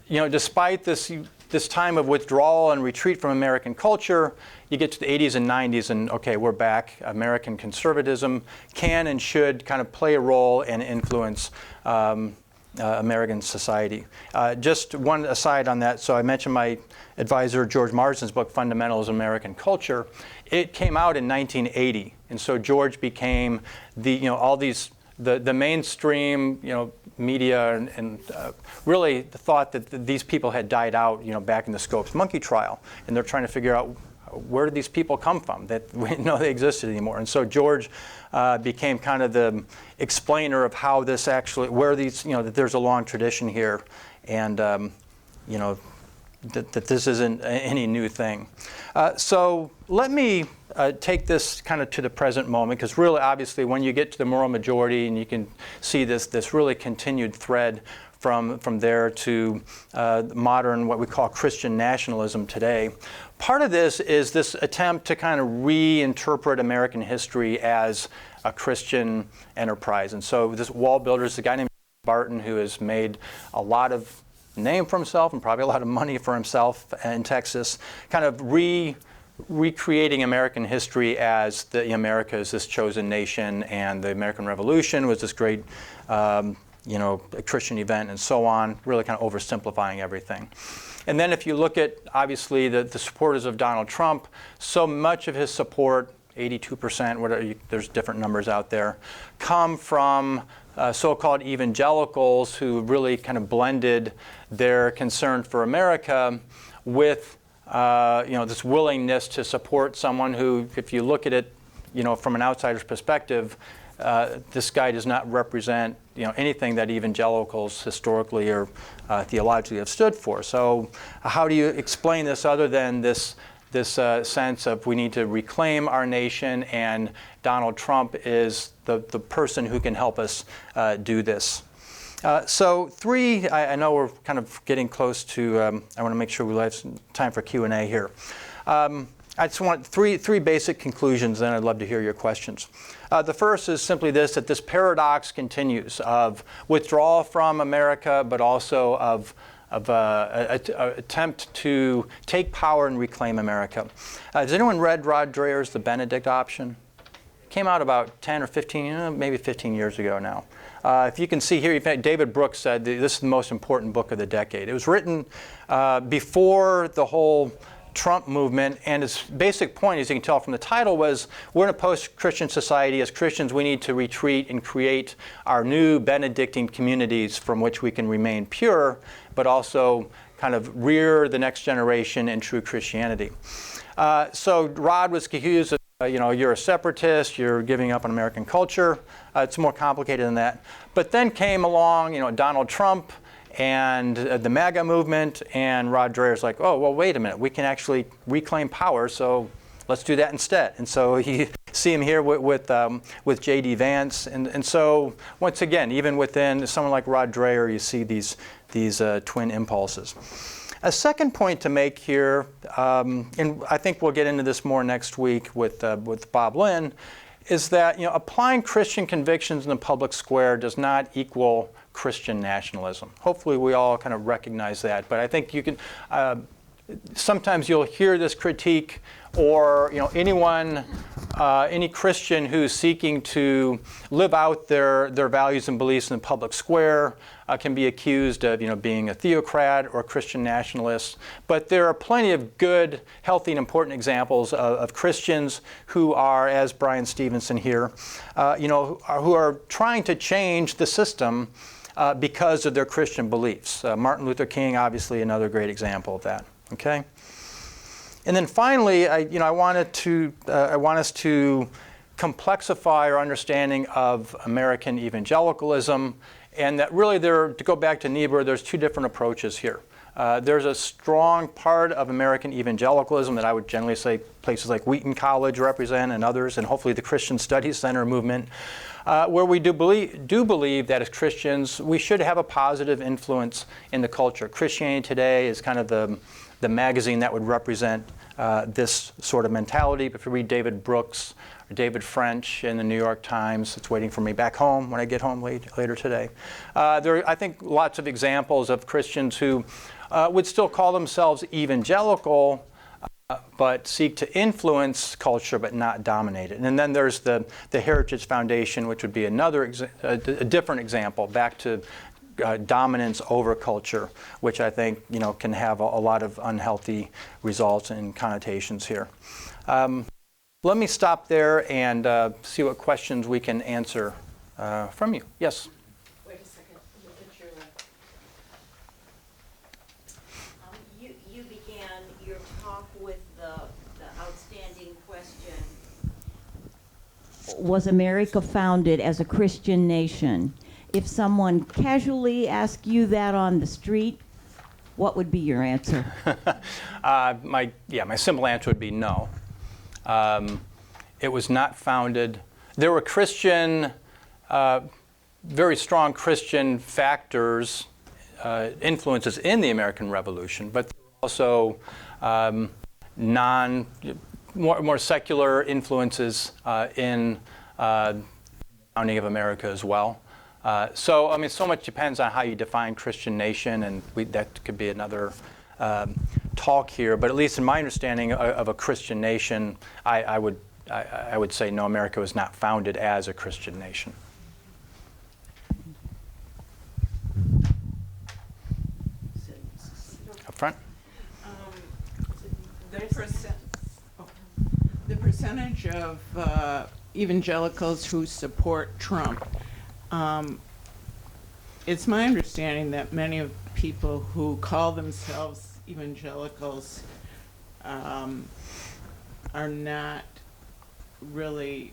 despite this time of withdrawal and retreat from American culture, you get to the 80s and 90s and, okay, we're back. American conservatism can and should kind of play a role and influence American society. Just one aside on that. So I mentioned my advisor, George Marsden's book, Fundamentals of American Culture. It came out in 1980. And so George became the mainstream, media and really thought that these people had died out, back in the Scopes monkey trial. And they're trying to figure out, where did these people come from that we didn't know they existed anymore? And so George became kind of the explainer of how this actually, where these, that there's a long tradition here, and that this isn't any new thing. So let me take this kind of to the present moment, because really, obviously, when you get to the moral majority, and you can see this really continued thread from there to modern, what we call Christian nationalism today. Part of this is this attempt to kind of reinterpret American history as a Christian enterprise. And so this wall builder is a guy named Barton, who has made a lot of name for himself and probably a lot of money for himself in Texas, kind of recreating American history as America is this chosen nation, and the American Revolution was this great a Christian event, and so on, really kind of oversimplifying everything. And then if you look at, obviously, the supporters of Donald Trump, so much of his support, 82%, whatever, there's different numbers out there, come from so-called evangelicals who really kind of blended their concern for America with this willingness to support someone who, if you look at it, from an outsider's perspective, this guy does not represent anything that evangelicals historically or theologically have stood for. So how do you explain this other than this sense of we need to reclaim our nation, and Donald Trump is the person who can help us do this? So three, I know we're kind of getting close to, I want to make sure we have some time for Q&A here. I just want three basic conclusions, then I'd love to hear your questions. The first is simply this, that this paradox continues of withdrawal from America, but also of an attempt to take power and reclaim America. Has anyone read Rod Dreher's The Benedict Option? It came out about 10 or 15, maybe 15 years ago now. If you can see here, in fact, David Brooks said this is the most important book of the decade. It was written before the whole Trump movement, and its basic point, as you can tell from the title, was we're in a post-Christian society. As Christians, we need to retreat and create our new Benedictine communities from which we can remain pure, but also kind of rear the next generation in true Christianity. So Rod was accused of, you're a separatist, you're giving up on American culture. It's more complicated than that. But then came along, Donald Trump and the MAGA movement, and Rod Dreher's like, oh, well, wait a minute, we can actually reclaim power, so let's do that instead. And so you see him here with J.D. Vance. And so, once again, even within someone like Rod Dreher, you see these twin impulses. A second point to make here, and I think we'll get into this more next week with Bob Lynn, is that applying Christian convictions in the public square does not equal Christian nationalism. Hopefully we all kind of recognize that, but I think you can, sometimes you'll hear this critique, or anyone any Christian who's seeking to live out their values and beliefs in the public square can be accused of being a theocrat or a Christian nationalist. But there are plenty of good, healthy, and important examples of Christians who are, as Brian Stevenson here, who are trying to change the system because of their Christian beliefs. Martin Luther King, obviously, another great example of that. Okay. And then finally, I want us to complexify our understanding of American evangelicalism, and that really to go back to Niebuhr, there's two different approaches here. There's a strong part of American evangelicalism that I would generally say places like Wheaton College represent, and others, and hopefully the Christian Studies Center movement, where we do believe that as Christians we should have a positive influence in the culture. Christianity Today is kind of the magazine that would represent this sort of mentality. But if you read David Brooks or David French in the New York Times, it's waiting for me back home when I get home later today. There are, I think, lots of examples of Christians who would still call themselves evangelical, but seek to influence culture but not dominate it. And then there's the Heritage Foundation, which would be another a different example, back to dominance over culture, which I think can have a lot of unhealthy results and connotations here. Let me stop there and see what questions we can answer from you. Yes? Wait a second. Look at your you began your talk with the outstanding question. Was America founded as a Christian nation? If someone casually asked you that on the street, what would be your answer? My simple answer would be no. It was not founded. There were Christian, very strong Christian factors, influences in the American Revolution, but also more secular influences in the founding of America as well. So much depends on how you define Christian nation, and that could be another talk here. But at least in my understanding of a Christian nation, I would say no, America was not founded as a Christian nation. Up front. The percentage of evangelicals who support Trump. It's my understanding that many of people who call themselves evangelicals are not really,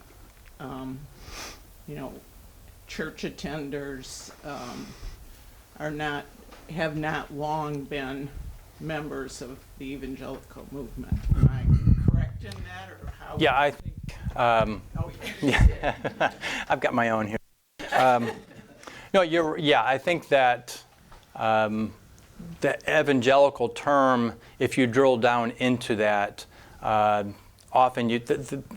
church attenders, have not long been members of the evangelical movement. Am I correct in that, or how? Yeah, I think. Yeah, I've got my own here. I think that the evangelical term, if you drill down into that, often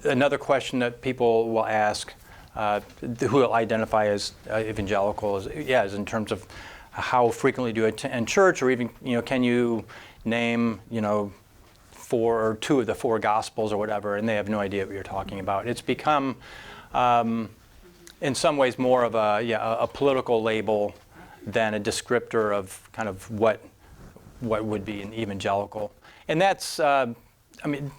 another question that people will ask, who will identify as evangelical, is in terms of how frequently do you attend church, or even can you name 4 or 2 of the 4 Gospels or whatever, and they have no idea what you're talking about. It's become in some ways more of a political label than a descriptor of kind of what would be an evangelical. And that's,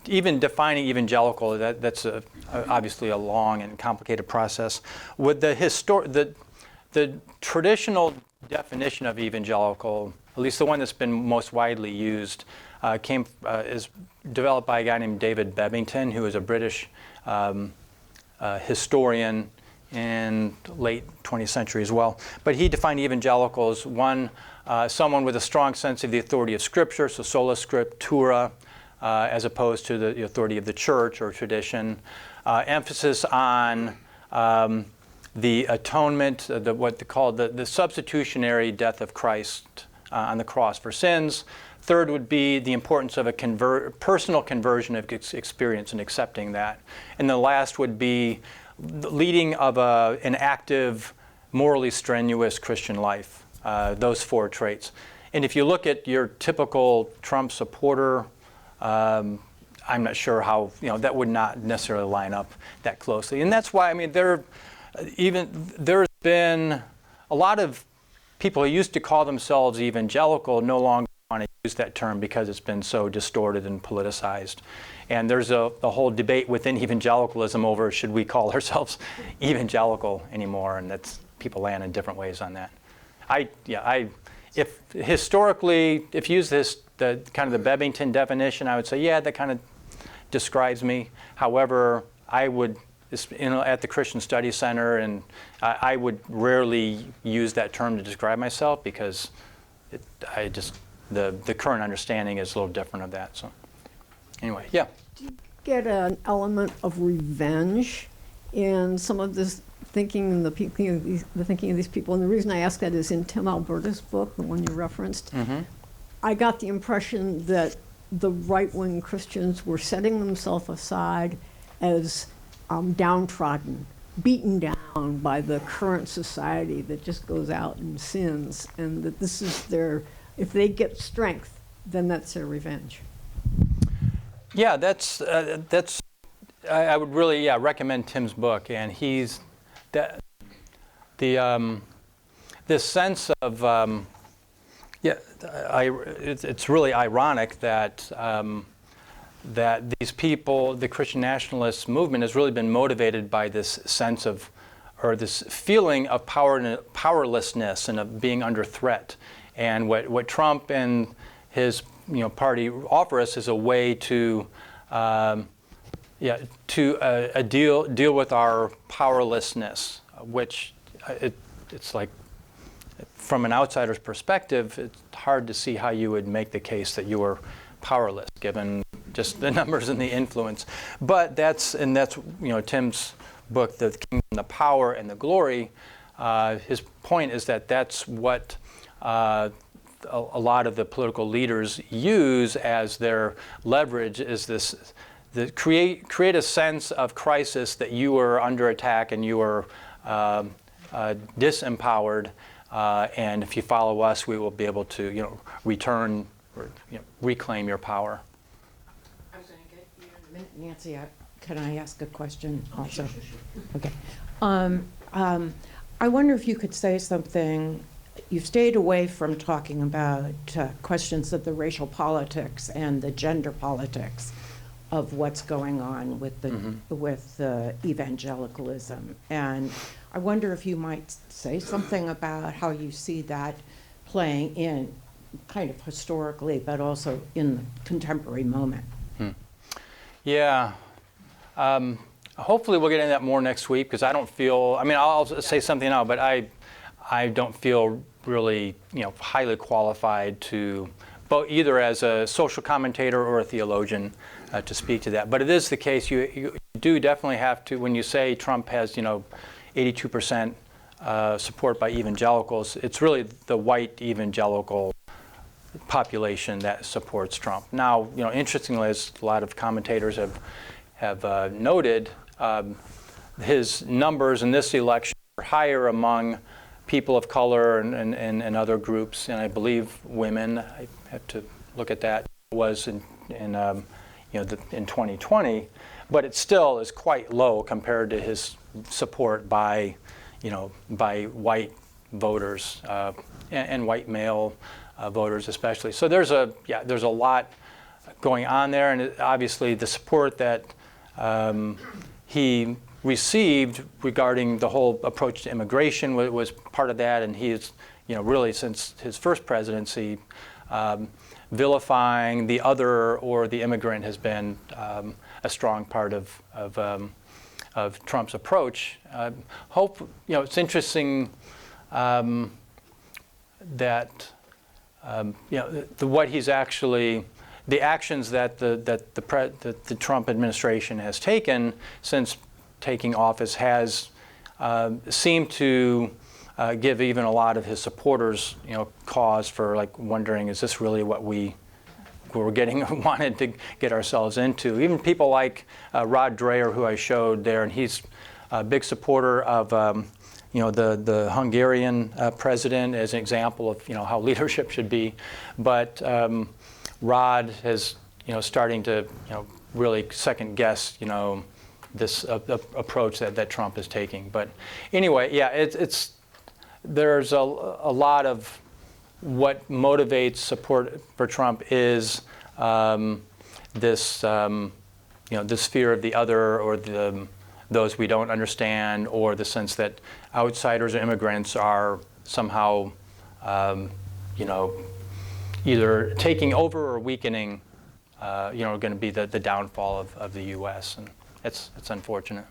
even defining evangelical, that's obviously a long and complicated process. With the traditional definition of evangelical, at least the one that's been most widely used, is developed by a guy named David Bebbington, who is a British historian in late 20th century as well. But he defined evangelical as someone with a strong sense of the authority of Scripture, so sola scriptura, as opposed to the authority of the church or tradition. Emphasis on the atonement, what they call the substitutionary death of Christ on the cross for sins. Third would be the importance of a personal conversion of experience and accepting that. And the last would be the leading of an active, morally strenuous Christian life. Those 4 traits. And if you look at your typical Trump supporter, I'm not sure how, that would not necessarily line up that closely. And that's why, I mean, there's been a lot of people who used to call themselves evangelical no longer want to use that term because it's been so distorted and politicized. And there's a whole debate within evangelicalism over should we call ourselves evangelical anymore, and people land in different ways on that. If historically, if you use the kind of the Bebington definition, I would say, yeah, that kind of describes me. However, I would, at the Christian Studies Center, and I would rarely use that term to describe myself because the current understanding is a little different of that. So, anyway, yeah. Do you get an element of revenge in some of this thinking and the thinking of these people? And the reason I ask that is in Tim Alberta's book, the one you referenced, I got the impression that the right-wing Christians were setting themselves aside as downtrodden, beaten down by the current society that just goes out and sins, and that this is if they get strength, then that's their revenge. Yeah, I would really recommend Tim's book, and this sense of it's really ironic that that these people, the Christian nationalist movement, has really been motivated by this sense of, or this feeling of powerlessness and of being under threat. And what Trump and his party offer us is a way to deal with our powerlessness, which it's like, from an outsider's perspective, it's hard to see how you would make the case that you were powerless, given just the numbers and the influence. But that's Tim's book, The Kingdom, the Power, and the Glory. His point is that that's what a lot of the political leaders use as their leverage, is create a sense of crisis, that you are under attack and you are disempowered. And if you follow us, we will be able to, return or reclaim your power. I was going to get you in a minute, Nancy. Can I ask a question also? Okay. I wonder if you could say something. You've stayed away from talking about questions of the racial politics and the gender politics of what's going on with the evangelicalism, and I wonder if you might say something about how you see that playing in, kind of historically, but also in the contemporary moment. Yeah. Hopefully we'll get into that more next week, because I don't feel, I'll say something now, but I don't feel really, highly qualified to, both either as a social commentator or a theologian, to speak to that. But it is the case, you do definitely have to, when you say Trump has, 82% support by evangelicals, it's really the white evangelical population that supports Trump. Now, interestingly, as a lot of commentators have noted, his numbers in this election are higher among people of color and other groups, and I believe women. I have to look at that. Was in 2020, but it still is quite low compared to his support by white voters and white male voters especially. So there's a lot going on there, and obviously the support that he received regarding the whole approach to immigration was part of that, and he's really since his first presidency, vilifying the other or the immigrant has been a strong part of Trump's approach. It's interesting that what he's actually, the actions that the Trump administration has taken since taking office has seemed to give even a lot of his supporters, cause for wondering, is this really what we were wanted to get ourselves into? Even people like Rod Dreher, who I showed there, and he's a big supporter of the Hungarian president as an example of how leadership should be. But Rod has starting to really second guess, this approach that Trump is taking. But anyway, yeah, there's a lot of what motivates support for Trump is this this fear of the other, or those we don't understand, or the sense that outsiders or immigrants are somehow either taking over or weakening, going to be the downfall of the U.S. And it's unfortunate.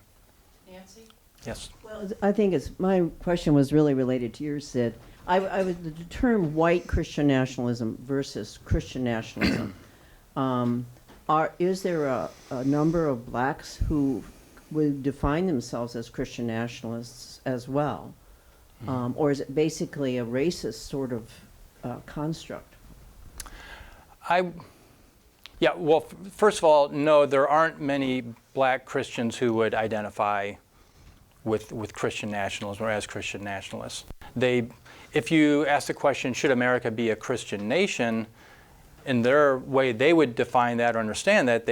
Nancy? Yes. Well, I think my question was really related to yours, Sid. The term white Christian nationalism versus Christian nationalism. Is there a number of blacks who would define themselves as Christian nationalists as well? Or is it basically a racist sort of construct? Well, first of all, no, there aren't many black Christians who would identify with Christian nationalism or as Christian nationalists. If you ask the question, should America be a Christian nation, in their way they would define that or understand that,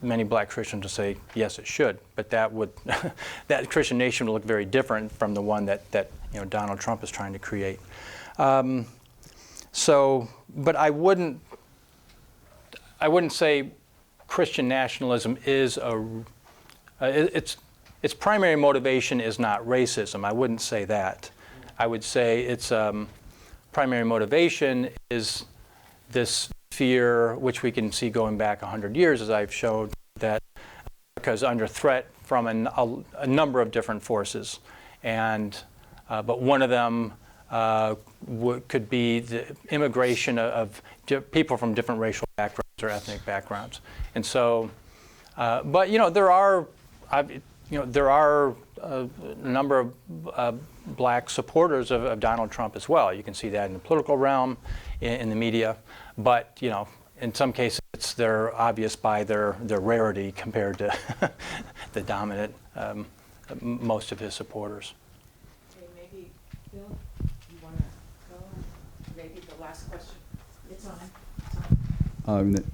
many black Christians would say, yes, it should. But that Christian nation would look very different from the one that Donald Trump is trying to create. But I wouldn't say Christian nationalism is its primary motivation is not racism. I wouldn't say that. I would say its primary motivation is this fear, which we can see going back 100 years, as I've showed, that America is under threat from a number of different forces, but one of them could be the immigration of people from different racial backgrounds or ethnic backgrounds, and so. But there are a number of black supporters of Donald Trump as well. You can see that in the political realm, in the media, but in some cases they're obvious by their rarity compared to the dominant most of his supporters. Okay, maybe Bill, you want to go? Maybe the last question. It's on.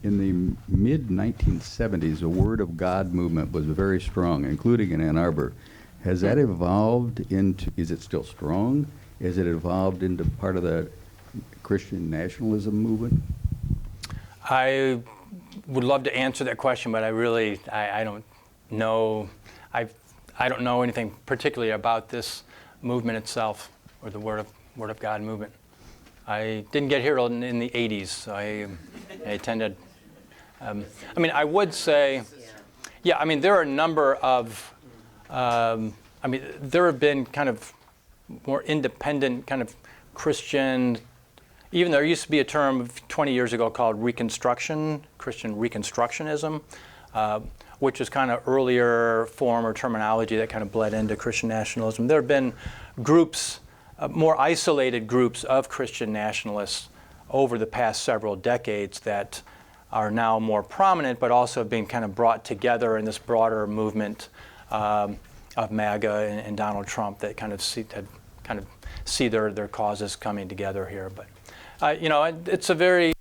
In the mid-1970s, the Word of God movement was very strong, including in Ann Arbor. Has that evolved into, is it still strong? Has it evolved into part of the Christian nationalism movement? I would love to answer that question, but I don't know. I don't know anything particularly about this movement itself, or the Word of God movement. I didn't get here in the 80s, so I attended. I would say, there are a number of, there have been kind of more independent kind of Christian, even there used to be a term 20 years ago called Christian Reconstructionism, which is kind of earlier form or terminology that kind of bled into Christian nationalism. There have been groups, more isolated groups of Christian nationalists over the past several decades that are now more prominent, but also being kind of brought together in this broader movement of MAGA and Donald Trump that kind of see their causes coming together here. But it's a very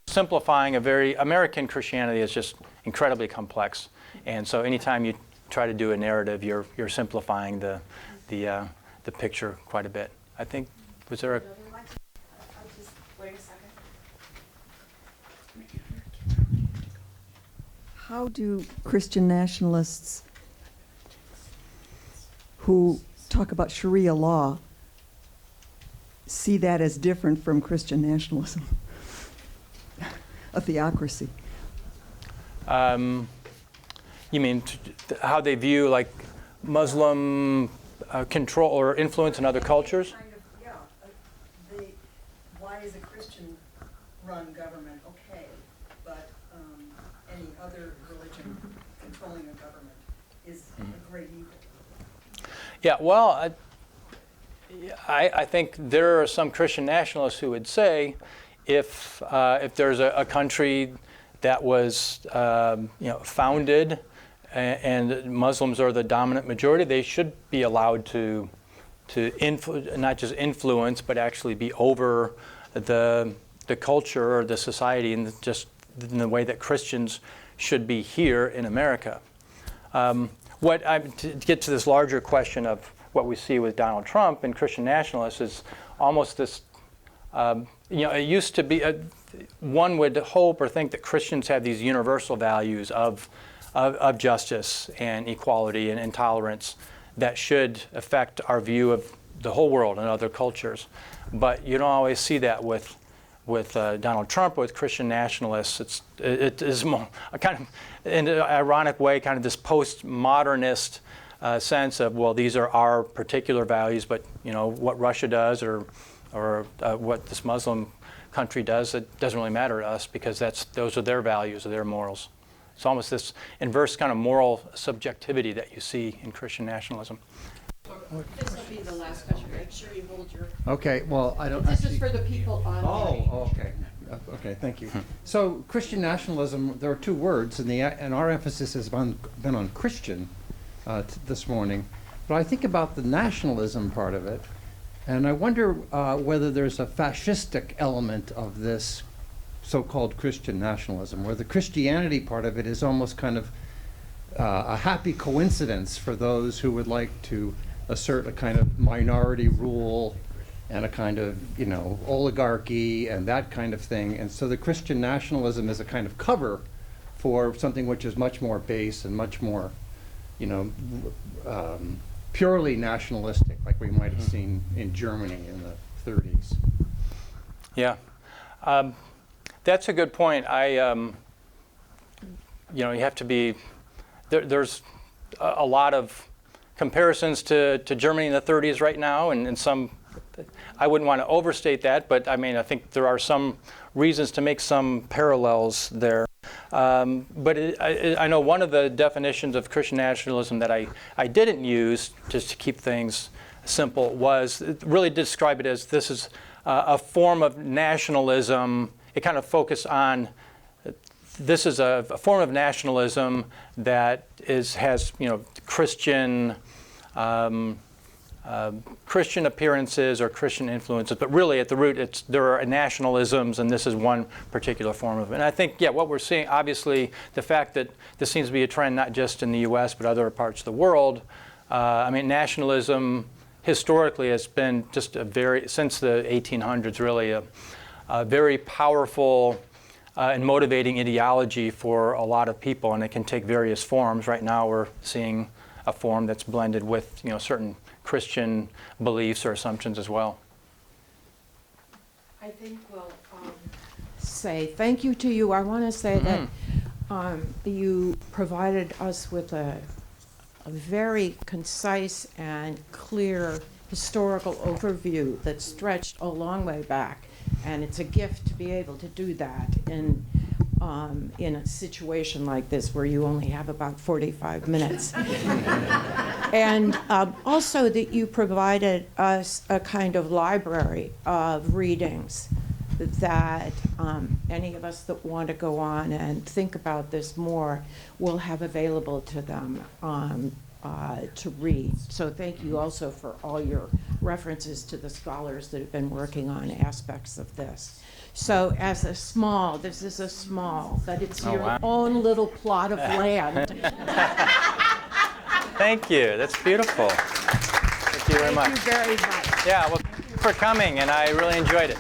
simplifying. American Christianity is just incredibly complex, and so anytime you try to do a narrative, you're simplifying the picture quite a bit. I think, was there a... Wait a second. How do Christian nationalists who talk about Sharia law see that as different from Christian nationalism, a theocracy? You mean how they view like Muslim control or influence in other cultures? Why is a Christian-run government okay, but any other religion controlling a government is a great evil? Yeah, well, I think there are some Christian nationalists who would say if there's a country that was founded and Muslims are the dominant majority, they should be allowed to not just influence, but actually be over the culture or the society, and just in the way that Christians should be here in America. To get to this larger question of what we see with Donald Trump and Christian nationalists is almost this, it used to be, one would hope or think that Christians have these universal values of justice and equality and tolerance that should affect our view of the whole world and other cultures. But you don't always see that with Donald Trump, with Christian nationalists. It is more, kind of, in an ironic way, kind of this postmodernist sense of, well, these are our particular values, but what Russia does or what this Muslim country does, it doesn't really matter to us because those are their values or their morals. It's almost this inverse kind of moral subjectivity that you see in Christian nationalism. This will be the last question. Make sure you hold your. Okay, well, I don't. This is for the people on. Oh, okay. Okay, thank you. So, Christian nationalism, there are two words, and our emphasis has been on Christian this morning. But I think about the nationalism part of it, and I wonder whether there's a fascistic element of this so-called Christian nationalism, where the Christianity part of it is almost kind of a happy coincidence for those who would like to assert a kind of minority rule and a kind of, oligarchy and that kind of thing. And so the Christian nationalism is a kind of cover for something which is much more base and much more, purely nationalistic, like we might have seen in Germany in the 30s. Yeah. That's a good point. You have to be, there's a lot of comparisons to Germany in the 30s right now, and some, I wouldn't want to overstate that, but I think there are some reasons to make some parallels there. But I know one of the definitions of Christian nationalism that I didn't use, just to keep things simple, was it really describe it as this is a form of nationalism. It kind of focused on this is a form of nationalism that has Christian Christian appearances or Christian influences, but really at the root there are nationalisms, and this is one particular form of it. And I think what we're seeing, obviously, the fact that this seems to be a trend not just in the U.S. but other parts of the world. Nationalism historically has been just since the 1800s really a very powerful and motivating ideology for a lot of people, and it can take various forms. Right now we're seeing a form that's blended with certain Christian beliefs or assumptions as well. I think we'll say thank you to you. I want to say that you provided us with a very concise and clear historical overview that stretched a long way back. And it's a gift to be able to do that in a situation like this where you only have about 45 minutes. And also that you provided us a kind of library of readings that any of us that want to go on and think about this more will have available to them to read. So thank you also for all your references to the scholars that have been working on aspects of this. So this is a small, but it's your own little plot of land. Thank you. That's beautiful. Thank you very much. Thank you very much. Yeah, well, thank you for coming, and I really enjoyed it.